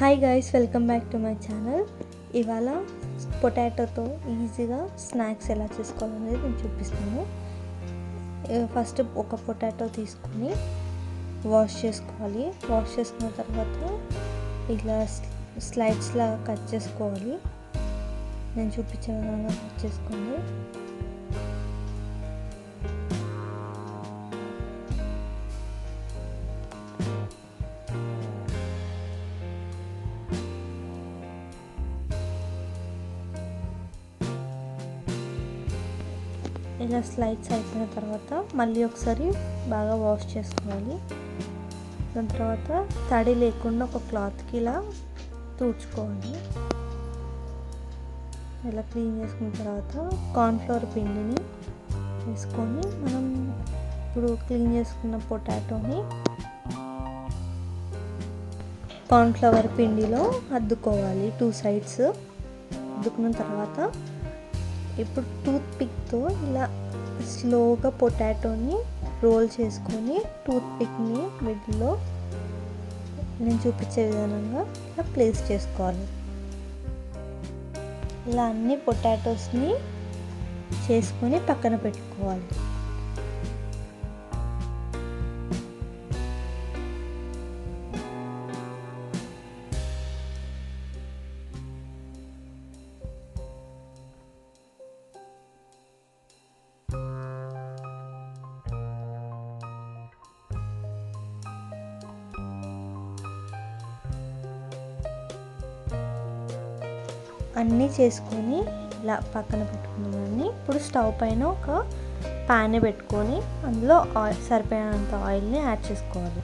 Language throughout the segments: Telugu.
Hi guys, welcome back to my channel. ఇవాళ పొటాటోతో ఈజీగా స్నాక్స్ ఎలా చేసుకోవాలనేది నేను చూపిస్తాను. ఫస్ట్ ఒక పొటాటో తీసుకొని వాష్ చేసుకోవాలి. వాష్ చేసుకున్న తర్వాత ఇలా స్లైడ్స్లా కట్ చేసుకోవాలి. నేను చూపించే విధంగా కట్ చేసుకోండి. ఇలా స్లైడ్స్ అయిపోయిన తర్వాత మళ్ళీ ఒకసారి బాగా వాష్ చేసుకోవాలి. దాని తర్వాత తడి లేకుండా ఒక క్లాత్కి ఇలా తుడుచుకోవాలి. ఇలా క్లీన్ చేసుకున్న తర్వాత కార్న్ఫ్లవర్ పిండిని వేసుకొని మనం ఇప్పుడు క్లీన్ చేసుకున్న పొటాటోని కార్న్ఫ్లవర్ పిండిలో అద్దుకోవాలి. 2 సైడ్స్ అద్దుకున్న తర్వాత ఇప్పుడు టూత్ పిక్తో ఇలా స్లోగా పొటాటోని రోల్ చేసుకొని టూత్ పిక్ని మిడిల్లో నేను చూపించే విధానంగా ఇలా ప్లేస్ చేసుకోవాలి. ఇలా అన్ని పొటాటోస్ని చేసుకొని పక్కన పెట్టుకోవాలి. అన్నీ చేసుకొని ఇలా పక్కన పెట్టుకున్నాన్ని ఇప్పుడు స్టవ్ పైన ఒక ప్యాన్ పెట్టుకొని అందులో సరిపోయినంత ఆయిల్ని యాడ్ చేసుకోవాలి.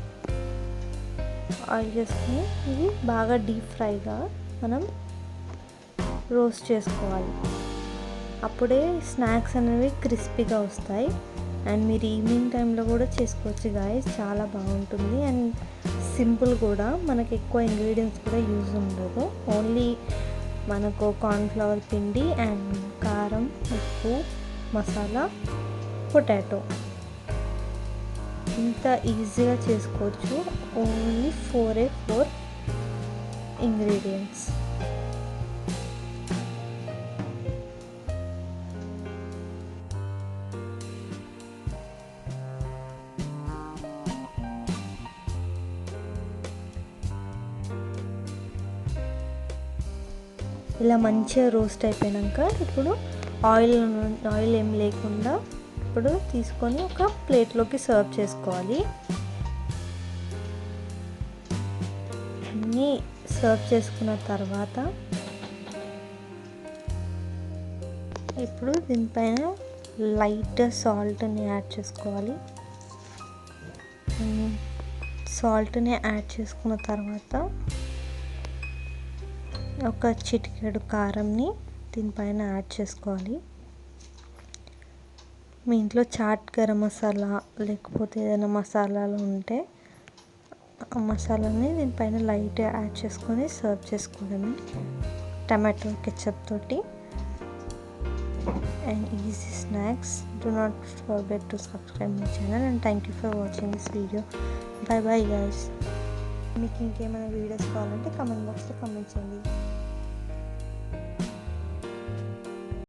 ఆయిల్ చేసుకొని ఇది బాగా డీప్ ఫ్రైగా మనం రోస్ట్ చేసుకోవాలి. అప్పుడే స్నాక్స్ అనేవి క్రిస్పీగా వస్తాయి. అండ్ మీరు ఈవినింగ్ టైంలో కూడా చేసుకోవచ్చు గాయస్, చాలా బాగుంటుంది. అండ్ సింపుల్ కూడా, మనకి ఎక్కువ ఇంగ్రీడియంట్స్ కూడా యూజ్ ఉండదు. ఓన్లీ మనకు కార్న్ఫ్లవర్ పిండి అండ్ కారం, ఉప్పు, మసాలా, పొటాటో, ఇంత ఈజీగా చేసుకోవచ్చు. Only 4 ingredients. ఇలా మంచిగా రోస్ట్ అయిపోయాక ఇప్పుడు ఆయిల్ ఏం లేకుండా ఇప్పుడు తీసుకొని ఒక ప్లేట్లోకి సర్వ్ చేసుకోవాలి. అన్నీ సర్వ్ చేసుకున్న తర్వాత ఇప్పుడు దీనిపైన లైట్ సాల్ట్ని యాడ్ చేసుకోవాలి. సాల్ట్ని యాడ్ చేసుకున్న తర్వాత ఒక చిటికెడు కారంని దీనిపైన యాడ్ చేసుకోవాలి. మీ ఇంట్లో చాట్ గరం మసాలా లేకపోతే ఏదైనా మసాలాలు ఉంటే ఆ మసాలాని దీనిపైన లైట్గా యాడ్ చేసుకొని సర్వ్ చేసుకోవడమే టమాటో కెచప్ తోటి. And easy snacks. Do not forget to subscribe my channel and thank you for watching this video. Bye bye guys. మీకు ఇంకేమైనా వీడియోస్ కావాలంటే కామెంట్ బాక్స్లో కామెంట్ చేయండి.